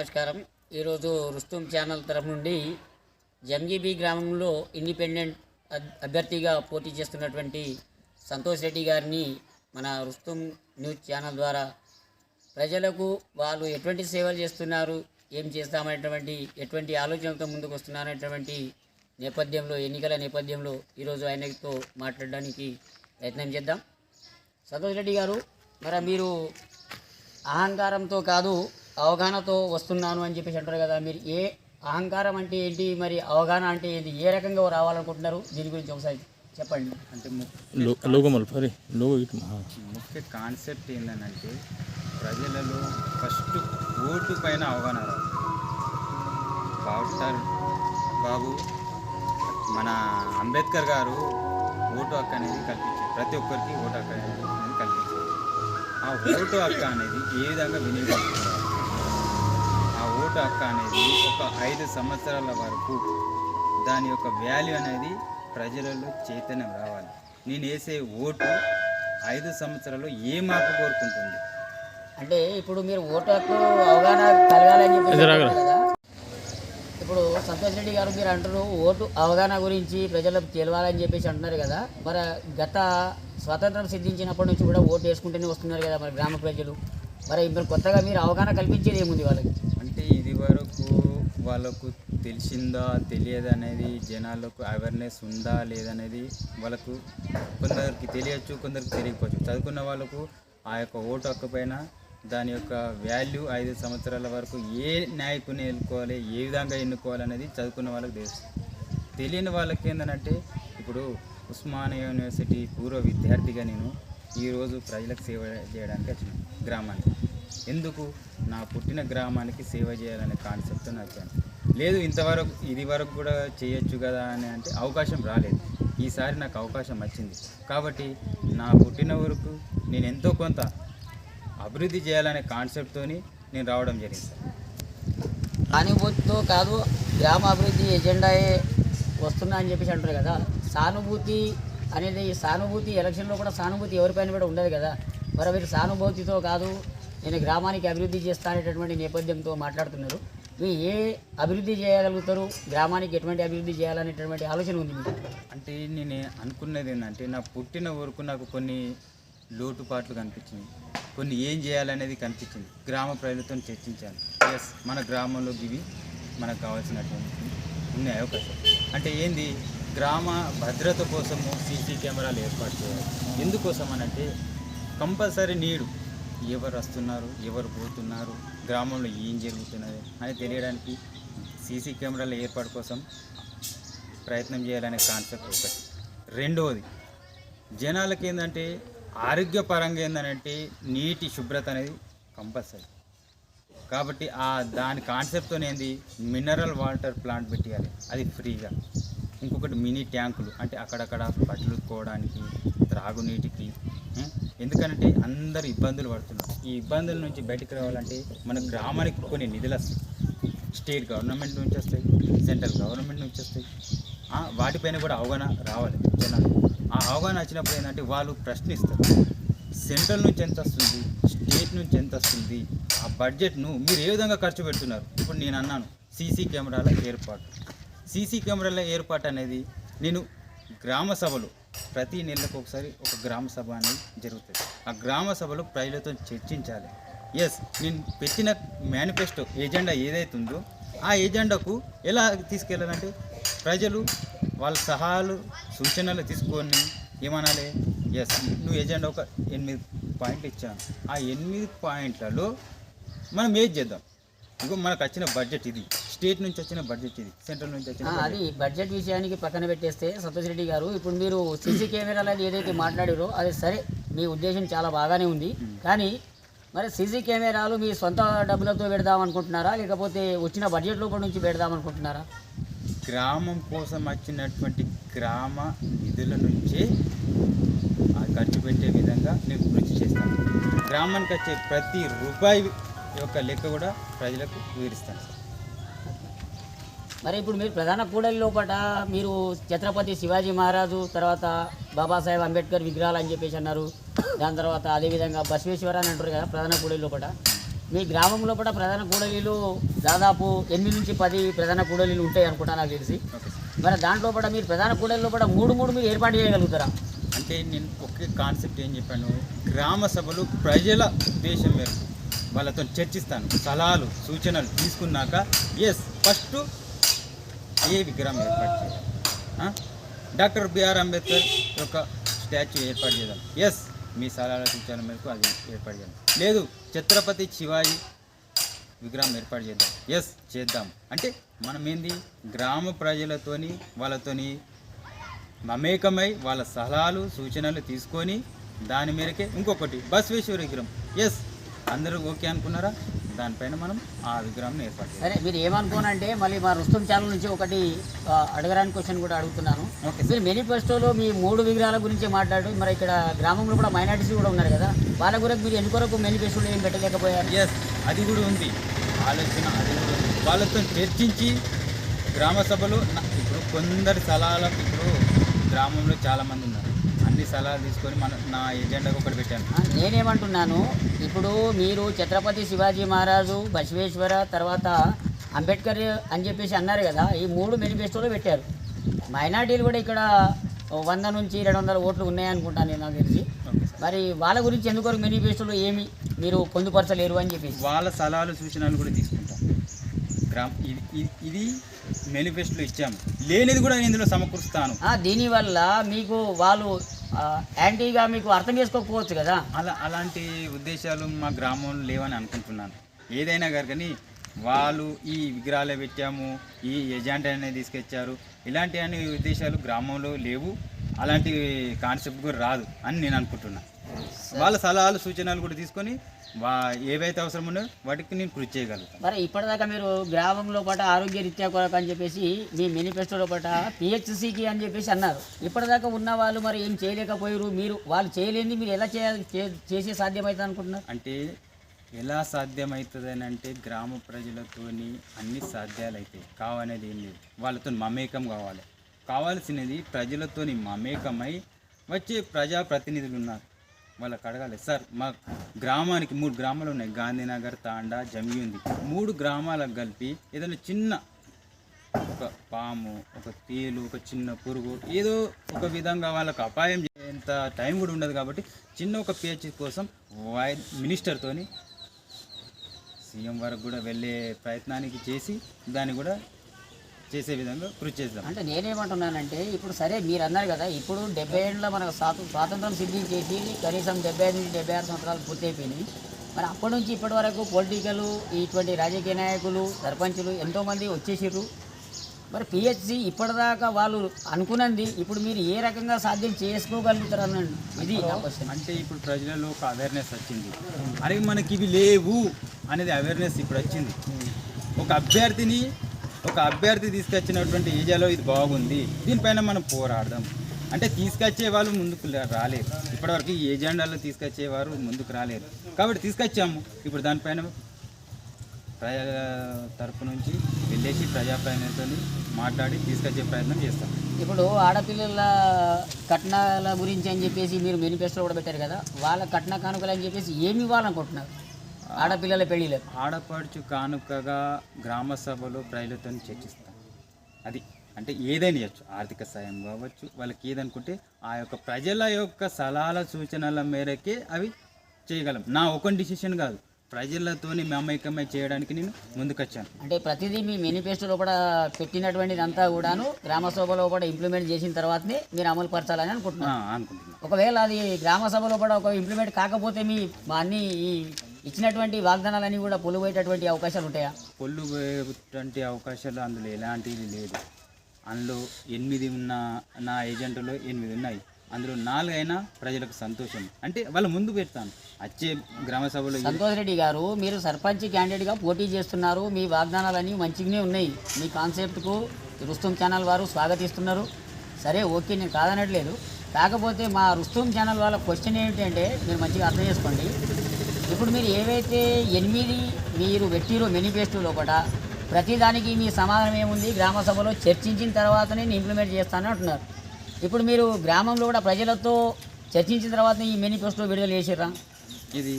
నమస్కారం. ఈరోజు రుస్తుం ఛానల్ తరఫు నుండి జంగిబీ గ్రామంలో ఇండిపెండెంట్ అభ్యర్థిగా పోటీ చేస్తున్నటువంటి సంతోష్ రెడ్డి గారిని మన రుస్తుం న్యూస్ ఛానల్ ద్వారా ప్రజలకు వాళ్ళు ఎటువంటి సేవలు చేస్తున్నారు, ఏం చేస్తామనేటువంటి ఎటువంటి ఆలోచనలతో ముందుకు వస్తున్నారనేటువంటి నేపథ్యంలో, ఎన్నికల నేపథ్యంలో ఈరోజు ఆయనతో మాట్లాడడానికి ప్రయత్నం చేద్దాం. సంతోష్ రెడ్డి గారు, మరి మీరు అహంకారంతో కాదు అవగాహనతో వస్తున్నాను అని చెప్పేసి అంటారు కదా, మీరు ఏ అహంకారం అంటే ఏంటి, మరి అవగాహన అంటే ఏంటి, ఏ రకంగా రావాలనుకుంటున్నారు, దీని గురించి ఒకసారి చెప్పండి. అంటే ముఖ్య కాన్సెప్ట్ ఏంటంటే ప్రజలలో ఫస్ట్ ఓటు పైన అవగాహన రావాలి. బాబు మన అంబేద్కర్ గారు ఓటు హక్కు అనేది కల్పించారు, ప్రతి ఒక్కరికి ఓటు హక్కు అనేది కల్పించారు. ఆ ఓటు హక్కు అనేది ఏ విధంగా వినియోగించుకోవాలి, ఆ ఓటు హక్కు అనేది ఒక 5 సంవత్సరాల వరకు దాని యొక్క వాల్యూ అనేది ప్రజలలో చైతన్యం రావాలి. నేను వేసే ఓటు 5 సంవత్సరాలు ఏ మార్పు కోరుకుంటుంది అంటే ఇప్పుడు మీరు ఓటు హక్కు అవగాహన కలగాలని చెప్పి కదా. ఇప్పుడు సంతోష్ రెడ్డి గారు మీరు అంటారు ఓటు అవగాహన గురించి ప్రజలకు తెలవాలని చెప్పేసి అంటున్నారు కదా. మరి గత స్వాతంత్రం సిద్ధించినప్పటి నుంచి కూడా ఓటు వేసుకుంటూనే వస్తున్నారు కదా మరి గ్రామ ప్రజలు. మరి ఇప్పుడు కొత్తగా మీరు అవగాహన కల్పించేది ఏముంది వాళ్ళకి? అంటే ఇది వరకు వాళ్ళకు తెలిసిందా తెలియదు అనేది, జనాలకు అవేర్నెస్ ఉందా లేదనేది వాళ్ళకు కొందరికి తెలియచ్చు, కొందరికి తెలియకపోవచ్చు. చదువుకున్న వాళ్ళకు ఆ యొక్క ఓటు హక్కు పైన దాని యొక్క వాల్యూ 5 సంవత్సరాల వరకు ఏ నాయకుని ఎన్నుకోవాలి, ఏ విధంగా ఎన్నుకోవాలి అనేది చదువుకున్న వాళ్ళకి తెలుసు. తెలియని వాళ్ళకి ఏంటంటే, ఇప్పుడు ఉస్మానియా యూనివర్సిటీ పూర్వ విద్యార్థిగా నేను ఈరోజు ప్రజలకు సేవ చేయడానికి వచ్చినాను గ్రామానికి. ఎందుకు? నా పుట్టిన గ్రామానికి సేవ చేయాలనే కాన్సెప్ట్తో వచ్చాను. లేదు ఇంతవరకు ఇది వరకు కూడా చేయొచ్చు కదా అని అంటే అవకాశం రాలేదు. ఈసారి నాకు అవకాశం వచ్చింది కాబట్టి నా పుట్టిన వరకు నేను ఎంతో కొంత అభివృద్ధి చేయాలనే కాన్సెప్ట్తో నేను రావడం జరిగింది. సానుభూతితో కాదు, గ్రామ అభివృద్ధి ఎజెండాయే వస్తున్నా అని చెప్పేసి అంటారు కదా. సానుభూతి అనేది, సానుభూతి ఎలక్షన్లో కూడా సానుభూతి ఎవరిపైన కూడా ఉండదు కదా. మరి మీరు సానుభూతితో కాదు నేను గ్రామానికి అభివృద్ధి చేస్తానేటటువంటి నేపథ్యంతో మాట్లాడుతున్నారు. మీరు ఏ అభివృద్ధి చేయగలుగుతారు, గ్రామానికి ఎటువంటి అభివృద్ధి చేయాలనేటువంటి ఆలోచన ఉంది మీకు? అంటే నేను అనుకున్నది ఏంటంటే, నా పుట్టిన వరకు నాకు కొన్ని లోటుపాట్లు కనిపించింది, కొన్ని ఏం చేయాలనేది కనిపించింది. గ్రామ ప్రజలతో చర్చించాను. ఎస్, మన గ్రామంలో ఇవి మనకు కావాల్సినటువంటి ఉన్నాయి అవకాశం. అంటే ఏంది, గ్రామ భద్రత కోసము సీసీ కెమెరాలు ఏర్పాటు చేయాలి. ఎందుకోసం అనంటే కంపల్సరీ నీడు ఎవరు వస్తున్నారు, ఎవరు పోతున్నారు, గ్రామంలో ఏం జరుగుతున్నది అని తెలియడానికి సీసీ కెమెరాల ఏర్పాటు కోసం ప్రయత్నం చేయాలనే కాన్సెప్ట్ ఒకటి. రెండవది, జనాలకి ఏంటంటే ఆరోగ్యపరంగా ఏంటంటే నీటి శుభ్రత అనేది కంపల్సరీ. కాబట్టి దాని కాన్సెప్ట్తో ఏంది, మినరల్ వాటర్ ప్లాంట్ పెట్టాలి, అది ఫ్రీగా. ఇంకొకటి మినీ ట్యాంకులు, అంటే అక్కడక్కడ పట్లుకోవడానికి, త్రాగునీటికి. ఎందుకంటే అందరూ ఇబ్బందులు పడుతున్నారు. ఈ ఇబ్బందుల నుంచి బయటకు రావాలంటే మన గ్రామానికి కొన్ని నిధులు వస్తాయి, స్టేట్ గవర్నమెంట్ నుంచి వస్తాయి, సెంట్రల్ గవర్నమెంట్ నుంచి వస్తాయి. వాటిపైన కూడా అవగాహన రావాలి జనాలు. ఆ అవగాహన వచ్చినప్పుడు ఏంటంటే వాళ్ళు ప్రశ్నిస్తారు, సెంట్రల్ నుంచి ఎంత వస్తుంది, స్టేట్ నుంచి ఎంత వస్తుంది, ఆ బడ్జెట్ను మీరు ఏ విధంగా ఖర్చు పెడుతున్నారు. ఇప్పుడు నేను అన్నాను సీసీ కెమెరాల ఏర్పాటు. సీసీ కెమెరాల ఏర్పాటు అనేది నేను గ్రామ సభలు ప్రతి నెలకు ఒకసారి ఒక గ్రామ సభ అనేది జరుగుతుంది. ఆ గ్రామ సభలో ప్రజలతో చర్చించాలి. ఎస్, నేను పెట్టిన మేనిఫెస్టో ఎజెండా ఏదైతుందో ఆ ఎజెండాకు ఎలా తీసుకెళ్ళాలంటే ప్రజలు వాళ్ళ సలహాలు సూచనలు తీసుకొని ఏమనాలి, ఎస్ నువ్వు ఎజెండా ఒక 8 పాయింట్లు ఇచ్చాను, ఆ 8 పాయింట్లలో మనం ఏది చేద్దాం. ఇంకో మనకు వచ్చిన బడ్జెట్ ఇది, స్టేట్ నుంచి వచ్చిన బడ్జెట్ ఇది, సెంట్రల్ నుంచి వచ్చిన అది బడ్జెట్ విషయానికి పక్కన పెట్టేస్తే సంతోష్ రెడ్డి గారు, ఇప్పుడు మీరు సీసీ కెమెరాలు ఏదైతే మాట్లాడారో అది సరే, మీ ఉద్దేశం చాలా బాగానే ఉంది. కానీ మరి సీసీ కెమెరాలు మీ సొంత డబ్బులతో పెడదాం అనుకుంటున్నారా, లేకపోతే వచ్చిన బడ్జెట్లో కూడా నుంచి పెడదాం అనుకుంటున్నారా? గ్రామం కోసం వచ్చినటువంటి గ్రామ నిధుల నుంచే ఖర్చు పెట్టే విధంగా నేను కృషి చేస్తాను. గ్రామానికి వచ్చే ప్రతి రూపాయి యొక్క లెక్క కూడా ప్రజలకు వివరిస్తాను సార్. మరి ఇప్పుడు మీరు ప్రధాన కూడలి లోపల మీరు ఛత్రపతి శివాజీ మహారాజు, తర్వాత బాబాసాహెబ్ అంబేద్కర్ విగ్రహాలు అని చెప్పేసి అన్నారు. దాని తర్వాత అదేవిధంగా బసవేశ్వర అని అంటారు కదా ప్రధాన కూడలి లోపల. మీ గ్రామంలో కూడా ప్రధాన కూడలీలు దాదాపు 8 నుంచి 10 ప్రధాన కూడలీలు ఉంటాయి అనుకుంటా నాకు తెలిసి. Okay sir. మరి దాంట్లో కూడా మీరు ప్రధాన కూడలిలో కూడా 3 మీరు ఏర్పాటు చేయగలుగుతారా? అంటే నేను ఒకే కాన్సెప్ట్ ఏం చెప్పాను, గ్రామ సభలు ప్రజల ఉద్దేశం మేరకు వాళ్ళతో చర్చిస్తాను, సలహాలు సూచనలు తీసుకున్నాక ఫస్ట్ ఏ విగ్రహం ఏర్పాటు చేయాలి, డాక్టర్ బిఆర్ అంబేద్కర్ యొక్క స్టాచ్యూ ఏర్పాటు చేద్దాం, మీ సలహాల సూచనల మేరకు అది ఏర్పాటు చేద్దాం. లేదు ఛత్రపతి శివాజీ విగ్రహం ఏర్పాటు చేద్దాం, చేద్దాం. అంటే మనం ఏంది గ్రామ ప్రజలతోని వాళ్ళతోని మమేకమై వాళ్ళ సలహాలు సూచనలు తీసుకొని దాని మేరకే ఇంకొకటి బసవేశ్వర విగ్రహం అందరూ ఓకే అనుకున్నారా, దానిపైన మనం ఆ విగ్రహం ఏర్పాటు చేయాలి. సరే, మీరు ఏమనుకోనంటే మళ్ళీ మా రుస్తుం ఛానల్ నుంచి ఒకటి అడగడానికి క్వశ్చన్ కూడా అడుగుతున్నాను. ఓకే మీరు మేనిఫెస్టోలో మీ 3 విగ్రహాల గురించి మాట్లాడు, మరి ఇక్కడ గ్రామంలో కూడా మైనారిటీస్ కూడా ఉన్నారు కదా, వాళ్ళ గురించి మీరు ఎందుకొరకు మేనిఫెస్టోలో ఏం పెట్టలేకపోయారు? అది కూడా ఉంది ఆలోచన, అది కూడా ఉంది. వాళ్ళతో చర్చించి గ్రామ సభలు ఇప్పుడు కొందరి సలహాలు, ఇప్పుడు గ్రామంలో చాలామంది ఉన్నారు, అన్ని సలహాలు తీసుకొని నా ఎజెండాగా ఒకటి పెట్టాను. నేనేమంటున్నాను, ఇప్పుడు మీరు ఛత్రపతి శివాజీ మహారాజు, బసవేశ్వర, తర్వాత అంబేద్కర్ అని చెప్పేసి అన్నారు కదా, ఈ 3 మేనిఫెస్టోలో పెట్టారు. మైనార్టీలు కూడా ఇక్కడ 100 నుంచి 200 ఓట్లు ఉన్నాయనుకుంటాను నేను నాకు తెలిసి. మరి వాళ్ళ గురించి ఎందుకు మేనిఫెస్టోలో ఏమి మీరు పొందుపరచలేరు అని చెప్పేసి వాళ్ళ సలహాలు సూచనలు కూడా తీసుకుంటాం. ఇది మేనిఫెస్టోలో ఇచ్చాము, లేనిది కూడా నేను ఇందులో సమకూరుస్తాను. దీనివల్ల మీకు వాళ్ళు యాంటీగా మీకు అర్థం చేసుకోకపోవచ్చు కదా. అలాంటి ఉద్దేశాలు మా గ్రామంలో లేవని అనుకుంటున్నాను. ఏదైనా కానీ వాళ్ళు ఈ విగ్రహాలే పెట్టాము, ఈ ఎజెండా అనేది తీసుకొచ్చారు, ఇలాంటి అన్ని ఉద్దేశాలు గ్రామంలో లేవు, అలాంటి కాన్సెప్ట్ కూడా రాదు అని నేను అనుకుంటున్నాను. వాళ్ళ సలహాలు సూచనలు కూడా తీసుకొని ఏవైతే అవసరం ఉన్నాయో వాటికి నేను కృషి చేయగలుగుతాను. మరి ఇప్పటిదాకా మీరు గ్రామంలో పాట ఆరోగ్య రీత్యా కొరకు అని చెప్పేసి మీ మేనిఫెస్టోలో పాట పిహెచ్సికి అని చెప్పేసి అన్నారు. ఇప్పటిదాకా ఉన్న వాళ్ళు మరి ఏం చేయలేకపోయారు, మీరు వాళ్ళు చేయలేని మీరు ఎలా చేసే సాధ్యమవుతుంది అనుకుంటున్నారు? అంటే ఎలా సాధ్యమవుతుంది అని అంటే గ్రామ ప్రజలతోని అన్ని సాధ్యాలు అవుతాయి, కావనేది ఏం లేదు. వాళ్ళతో మమేకం కావాల్సినది ప్రజలతోని మమేకమై వచ్చే ప్రజాప్రతినిధులు ఉన్నారు, వాళ్ళకి అడగాలి. సార్ మా గ్రామానికి 3 గ్రామాలు ఉన్నాయి, గాంధీనగర్, తాండా, జమ్మి ఉంది. 3 గ్రామాలకు కలిపి ఏదైనా చిన్న ఒక పాము, ఒక తేలు, ఒక చిన్న పురుగు, ఏదో ఒక విధంగా వాళ్ళకు అపాయం చేసేంత టైం కూడా ఉండదు. కాబట్టి చిన్న ఒక పిహెచ్ కోసం మినిస్టర్తోని సీఎం వరకు కూడా వెళ్ళే ప్రయత్నానికి చేసి దాన్ని కూడా చేసే విధంగా కృషి చేద్దాం. అంటే నేనేమంటున్నానంటే, ఇప్పుడు సరే మీరు అన్నారు కదా, ఇప్పుడు 70 ఏళ్ళలో మనకు స్వాతంత్రం సిద్ధించేసి కనీసం 75 నుంచి 76 సంవత్సరాలు పూర్తయిపోయినాయి. మరి అప్పటి నుంచి ఇప్పటి వరకు పొలిటికల్ ఇటువంటి రాజకీయ నాయకులు, సర్పంచులు ఎంతోమంది వచ్చేసారు. మరి పిహెచ్సి ఇప్పటిదాకా వాళ్ళు అనుకున్నది ఇప్పుడు మీరు ఏ రకంగా సాధ్యం చేసుకోగలుగుతారు అనండి, ఇది నా క్వశ్చన్. అంటే ఇప్పుడు ప్రజలలో ఒక అవేర్నెస్ వచ్చింది, అరే మనకి ఇవి లేవు అనేది అవేర్నెస్ ఇప్పుడు వచ్చింది. ఒక అభ్యర్థి తీసుకొచ్చినటువంటి ఏరియాలో ఇది బాగుంది, దీనిపైన మనం పోరాడదాం అంటే తీసుకొచ్చే వాళ్ళు ముందుకు రాలేరు. ఇప్పటివరకు ఈ ఏజెండాలో తీసుకొచ్చేవారు ముందుకు రాలేరు, కాబట్టి తీసుకొచ్చాము. ఇప్పుడు దానిపైన ప్రజల తరపు నుంచి వెళ్ళేసి ప్రజాప్రతినిధులతో మాట్లాడి తీసుకొచ్చే ప్రయత్నం చేస్తాం. ఇప్పుడు ఆడపిల్లల కట్నాల గురించి అని చెప్పేసి మీరు మేనిఫెస్టోలో కూడా పెట్టారు కదా, వాళ్ళ కట్న కానుకలు అని చెప్పేసి ఏమి ఇవ్వాలనుకుంటున్నారు ఆడపిల్లల పెళ్ళిళ్ళకు? ఆడపడుచు కానుకగా గ్రామ సభలో ప్రజలతో చర్చిస్తాం. అది అంటే ఏదైనా ఇవ్వచ్చు, ఆర్థిక సాయం కావచ్చు, వాళ్ళకి ఏదనుకుంటే ఆ యొక్క ప్రజల యొక్క సలహాల సూచనల మేరకే అవి చేయగలం. నా ఒక డిసిషన్ కాదు, ప్రజలతోని మమేకమై చేయడానికి నేను ముందుకొచ్చాను. అంటే ప్రతిదీ మీ మేనిఫెస్టోలో కూడా పెట్టినటువంటిది అంతా కూడాను గ్రామ సభలో కూడా ఇంప్లిమెంట్ చేసిన తర్వాతనే మీరు అమలు పరచాలని అనుకుంటున్నాను. ఒకవేళ అది గ్రామ సభలో కూడా ఒక ఇంప్లిమెంట్ కాకపోతే మీ అన్ని ఇచ్చినటువంటి వాగ్దానాలన్నీ కూడా పొల్లుపోయేటటువంటి అవకాశాలు ఉంటాయా? పొల్లుపోయేటువంటి అవకాశాలు అందులో ఎలాంటివి లేదు. అందులో 8 ఉన్న నా ఏజెంట్లో 8 ఉన్నాయి, అందులో 4 అయినా ప్రజలకు సంతోషం. అంటే వాళ్ళ ముందు పెడతాను వచ్చే గ్రామ సభలో. సంతోష్ రెడ్డి గారు, మీరు సర్పంచ్ క్యాండిడేట్గా పోటీ చేస్తున్నారు, మీ వాగ్దానాలన్నీ మంచిగానే ఉన్నాయి, మీ కాన్సెప్ట్కు రుస్తుం ఛానల్ వారు స్వాగతిస్తున్నారు. సరే ఓకే, నేను కాదనట్లేదు. కాకపోతే మా రుస్తుం ఛానల్ వాళ్ళ క్వశ్చన్ ఏమిటంటే, మీరు మంచిగా అర్థం చేసుకోండి. ఇప్పుడు మీరు ఏవైతే 8 మీరు పెట్టిరో మేనిఫెస్టోలో కూడా ప్రతిదానికి మీ సమాధానం ఏముంది, గ్రామ సభలో చర్చించిన తర్వాతనే నేను ఇంప్లిమెంట్ చేస్తాను అంటున్నారు. ఇప్పుడు మీరు గ్రామంలో కూడా ప్రజలతో చర్చించిన తర్వాత ఈ మేనిఫెస్టో విడుదల చేసిర్రా? ఇది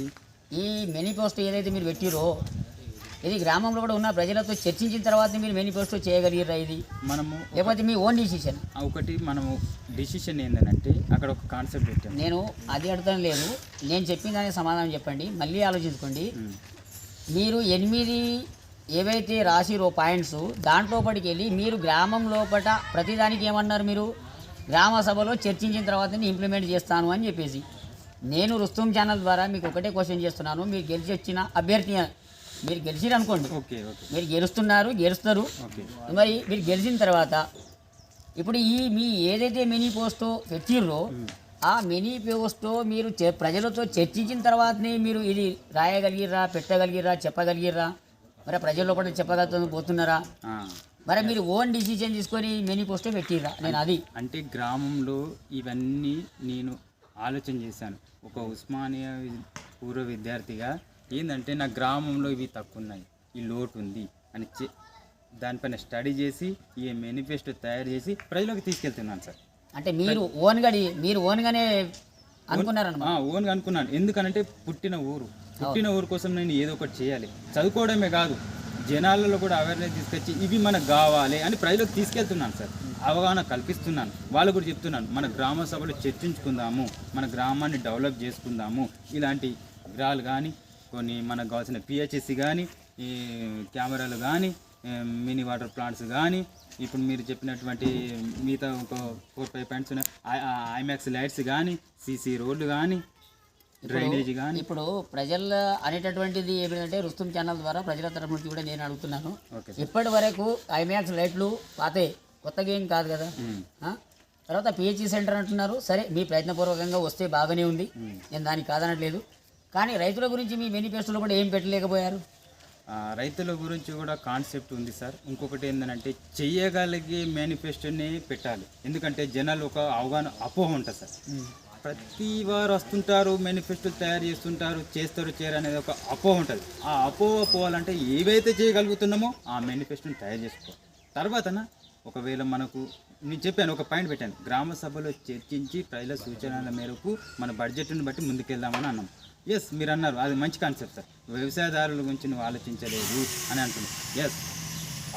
ఈ మేనిఫెస్టో ఏదైతే మీరు పెట్టిరో ఇది గ్రామంలో కూడా ఉన్న ప్రజలతో చర్చించిన తర్వాత మీరు మేనిఫెస్టో చేయగలిగిరా ఇది మనము లేకపోతే మీ ఓన్ డిసిషన్? ఒకటి మనము డిసిషన్ ఏంటంటే అక్కడ ఒక కాన్సెప్ట్ పెట్టాము. నేను అది అడగడం లేదు, నేను చెప్పిన దానికి సమాధానం చెప్పండి, మళ్ళీ ఆలోచించుకోండి. మీరు 8 ఏవైతే రాసిరో పాయింట్స్ దాంట్లో పడికి వెళ్ళి మీరు గ్రామం లోపల ప్రతిదానికి ఏమన్నారు, మీరు గ్రామ సభలో చర్చించిన తర్వాత ఇంప్లిమెంట్ చేస్తాను అని చెప్పేసి. నేను రుస్తుం ఛానల్ ద్వారా మీకు ఒకటే క్వశ్చన్ చేస్తున్నాను. మీరు గెలిచి వచ్చిన అభ్యర్థి, మీరు గెలిచిరు అనుకోండి, ఓకే ఓకే మీరు గెలుస్తారు. ఓకే మరి మీరు గెలిచిన తర్వాత ఇప్పుడు ఈ మీ ఏదైతే మేనిఫెస్టో పెట్టిర్రో ఆ మేనిఫెస్టో మీరు ప్రజలతో చర్చించిన తర్వాతనే మీరు ఇది రాయగలిగిర్రా, పెట్టగలిగిర్రా, చెప్పగలిగిర్రా? మరి ప్రజల్లో కూడా చెప్పగలుగుతున్నారా? మరి మీరు ఓన్ డిసిజన్ తీసుకొని మేనిఫెస్టో పెట్టిర్రా? నేను అది అంటే గ్రామంలో ఇవన్నీ నేను ఆలోచన చేశాను. ఒక ఉస్మానియా పూర్వ విద్యార్థిగా ఏంటంటే నా గ్రామంలో ఇవి తక్కువ ఉన్నాయి, ఈ లోటు ఉంది అని దానిపైన స్టడీ చేసి ఈ మేనిఫెస్టో తయారు చేసి ప్రజలకు తీసుకెళ్తున్నాను సార్. అంటే మీరు ఓన్గానే అనుకున్నారన్నమాట? ఓన్గా అనుకున్నాను. ఎందుకనంటే పుట్టిన ఊరు కోసం నేను ఏదో ఒకటి చేయాలి. చదువుకోవడమే కాదు, జనాలలో కూడా అవేర్నెస్ తీసుకొచ్చి ఇవి మనకు కావాలి అని ప్రజలకు తీసుకెళ్తున్నాను సార్. అవగాహన కల్పిస్తున్నాను. వాళ్ళు కూడా చెప్తున్నాను, మన గ్రామ సభలో చర్చించుకుందాము, మన గ్రామాన్ని డెవలప్ చేసుకుందాము. ఇలాంటి విగ్రహాలు కానీ, కొన్ని మనకు కావాల్సిన పిహెచ్ఎస్సి కానీ, ఈ కెమెరాలు కానీ, మినీ వాటర్ ప్లాంట్స్ కానీ, ఇప్పుడు మీరు చెప్పినటువంటి మిగతా ఒక 4-5 పాయింట్స్ ఉన్నాయి, ఐమాక్స్ లైట్స్ కానీ, సీసీ రోడ్లు కానీ, డ్రైనేజ్ కానీ. ఇప్పుడు ప్రజలు అనేటటువంటిది ఏమిటంటే రుస్తుం ఛానల్ ద్వారా ప్రజల తరఫు నుంచి కూడా నేను అడుగుతున్నాను. ఇప్పటి వరకు ఐమాక్స్ లైట్లు పాతే, కొత్తగా ఏం కాదు కదా. తర్వాత పిహెచ్ఈ సెంటర్ అంటున్నారు. సరే, మీ ప్రయత్నపూర్వకంగా వస్తే బాగానే ఉంది, నేను దానికి కాదనట్లేదు. కానీ రైతుల గురించి మీ మేనిఫెస్టోలో కూడా ఏం పెట్టలేకపోయారు? రైతుల గురించి కూడా కాన్సెప్ట్ ఉంది సార్. ఇంకొకటి ఏంటంటే చెయ్యగలిగే మేనిఫెస్టోనే పెట్టాలి. ఎందుకంటే జనాలు ఒక అవగాహన అపోహ ఉంటుంది సార్. ప్రతి వారు వస్తుంటారు, మేనిఫెస్టోలు తయారు చేస్తుంటారు, చేస్తారు చేయరు అనేది ఒక అపోహ ఉంటుంది. ఆ అపోహ పోవాలంటే ఏవైతే చేయగలుగుతున్నామో ఆ మేనిఫెస్టోని తయారు చేసుకోవాలి. తర్వాతన ఒకవేళ మనకు నేను చెప్పాను, ఒక పాయింట్ పెట్టాను, గ్రామ సభలో చర్చించి ప్రజల సూచనల మేరకు మన బడ్జెట్ని బట్టి ముందుకెళ్దామని అన్నాం. ఎస్, మీరు అన్నారు, అది మంచి కాన్సెప్ట్ సార్. వ్యవసాయదారుల గురించి నువ్వు ఆలోచించలేదు అని అంటున్నాను. ఎస్,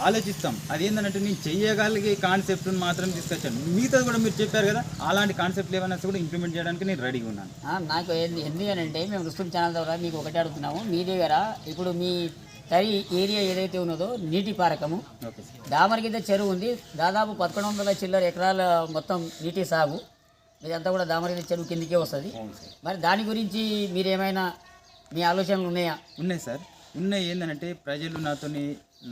ఆలోచిస్తాం. అది ఏంటంటే నేను చెయ్యగలిగే కాన్సెప్ట్ని మాత్రం తీసుకొచ్చాను. మిగతాది కూడా మీరు చెప్పారు కదా, అలాంటి కాన్సెప్ట్లు ఏమైనా కూడా ఇంప్లిమెంట్ చేయడానికి నేను రెడీగా ఉన్నాను. నాకు ఎందుకనంటే మేము రుస్తుం ఛానల్ ద్వారా మీకు ఒకటే అడుగుతున్నాము. మీ దగ్గర ఇప్పుడు మీ తరి ఏరియా ఏదైతే ఉన్నదో నీటి పారకము, దామరగిద్ద చెరువు ఉంది, దాదాపు 1100 చిల్లర ఎకరాల మొత్తం నీటి సాగు, ఇదంతా కూడా దామరగిద్ద చెరువు కిందకే వస్తుంది. మరి దాని గురించి మీరేమైనా మీ ఆలోచనలు ఉన్నాయా? ఉన్నాయి సార్, ఉన్నాయి. ఏంటంటే ప్రజలు నాతోని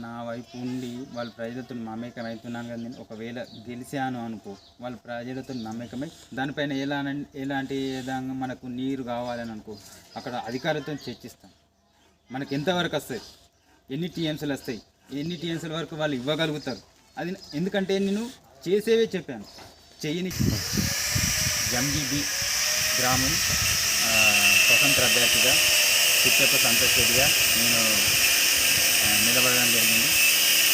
నా వైపు ఉండి వాళ్ళ ప్రజలతో మమేకం అవుతున్నాను కదా. నేను ఒకవేళ గెలిచాను అనుకో, వాళ్ళ ప్రజలతో మమేకమై దానిపైన ఎలాంటి విధంగా మనకు నీరు కావాలని అనుకో, అక్కడ అధికారులతో చర్చిస్తాం. మనకు ఎంతవరకు వస్తాయి, ఎన్ని టీఎంసీలు వస్తాయి, ఎన్ని టీఎంసీల వరకు వాళ్ళు ఇవ్వగలుగుతారు. అది ఎందుకంటే నేను చేసేవే చెప్పాను, చెయ్యని. జంగిబి గ్రామం స్వతంత్ర అభ్యర్థిగా చిట్టప్ప సంతోష్ రెడ్డిగా నేను నిలబడడం జరిగింది.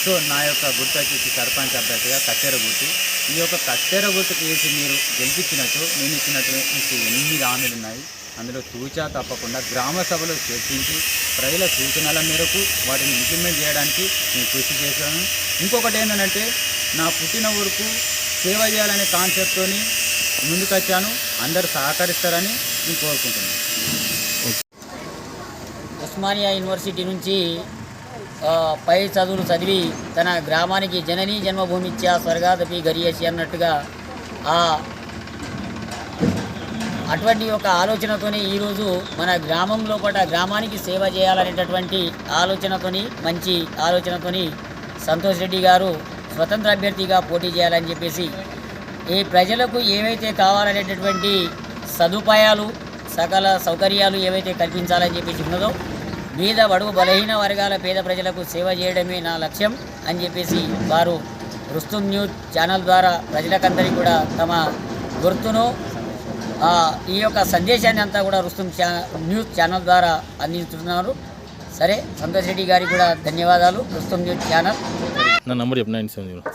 సో నా యొక్క గుర్తు వచ్చేసి సర్పంచ్ అభ్యర్థిగా కత్తెర గుర్తు. ఈ యొక్క కత్తెర గుర్తుకు వేసి మీరు గెలిపించినట్టు నేను ఇచ్చినట్టు మీకు 8 హామీలు ఉన్నాయి. అందులో తూచా తప్పకుండా గ్రామ సభలో చర్చించి ప్రజల సూచనల మేరకు వాటిని ఇంప్లిమెంట్ చేయడానికి నేను కృషి చేశాను. ఇంకొకటి ఏంటంటే నా పుట్టిన ఊరుకు సేవ చేయాలనే కాన్సెప్ట్తో ముందుకొచ్చాను. అందరూ సహకరిస్తారని నేను కోరుకుంటున్నాను. ఉస్మానియా యూనివర్సిటీ నుంచి పై చదువులు చదివి తన గ్రామానికి జననీ జన్మభూమిత్యా స్వర్గాదపి గరియేసి అన్నట్టుగా అటువంటి ఒక ఆలోచనతోనే ఈరోజు మన గ్రామంలో కూడా గ్రామానికి సేవ చేయాలనేటటువంటి ఆలోచనతోని, మంచి ఆలోచనతోని సంతోష్ రెడ్డి గారు స్వతంత్ర అభ్యర్థిగా పోటీ చేయాలని చెప్పేసి, ఈ ప్రజలకు ఏవైతే కావాలనేటటువంటి సదుపాయాలు, సకల సౌకర్యాలు ఏవైతే కల్పించాలని చెప్పేసి ఉన్నదో, బీద బడుగు బలహీన వర్గాల పేద ప్రజలకు సేవ చేయడమే నా లక్ష్యం అని చెప్పేసి వారు రుస్తుం న్యూస్ ఛానల్ ద్వారా ప్రజలకందరికీ కూడా తమ గుర్తును, ఈ యొక్క సందేశాన్ని అంతా కూడా రుస్తుం న్యూస్ ఛానల్ ద్వారా అందిస్తున్నారు. సరే, సంతోష్ రెడ్డి గారికి కూడా ధన్యవాదాలు. రుస్తుం న్యూస్ ఛానల్ నా నంబర్ చెప్పు.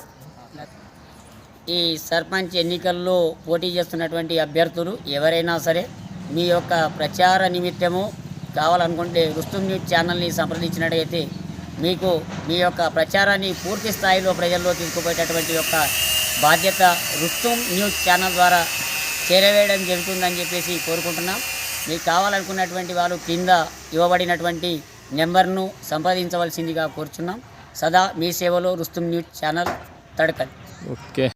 ఈ సర్పంచ్ ఎన్నికల్లో పోటీ చేస్తున్నటువంటి అభ్యర్థులు ఎవరైనా సరే మీ యొక్క ప్రచార నిమిత్తము కావాలనుకుంటే రుస్తుం న్యూస్ ఛానల్ని సంప్రదించినట్టయితే మీకు మీ యొక్క ప్రచారాన్ని పూర్తి స్థాయిలో ప్రజల్లో తీసుకుపోయేటటువంటి యొక్క బాధ్యత రుస్తుం న్యూస్ ఛానల్ ద్వారా చేరవేయడం జరుగుతుందని చెప్పేసి కోరుకుంటున్నాం. మీకు కావాలనుకున్నటువంటి వాళ్ళు కింద ఇవ్వబడినటువంటి నెంబర్ను సంప్రదించవలసిందిగా కోరుచున్నాం. సదా మీ సేవలో Rustom news channel Tadakal. Okay.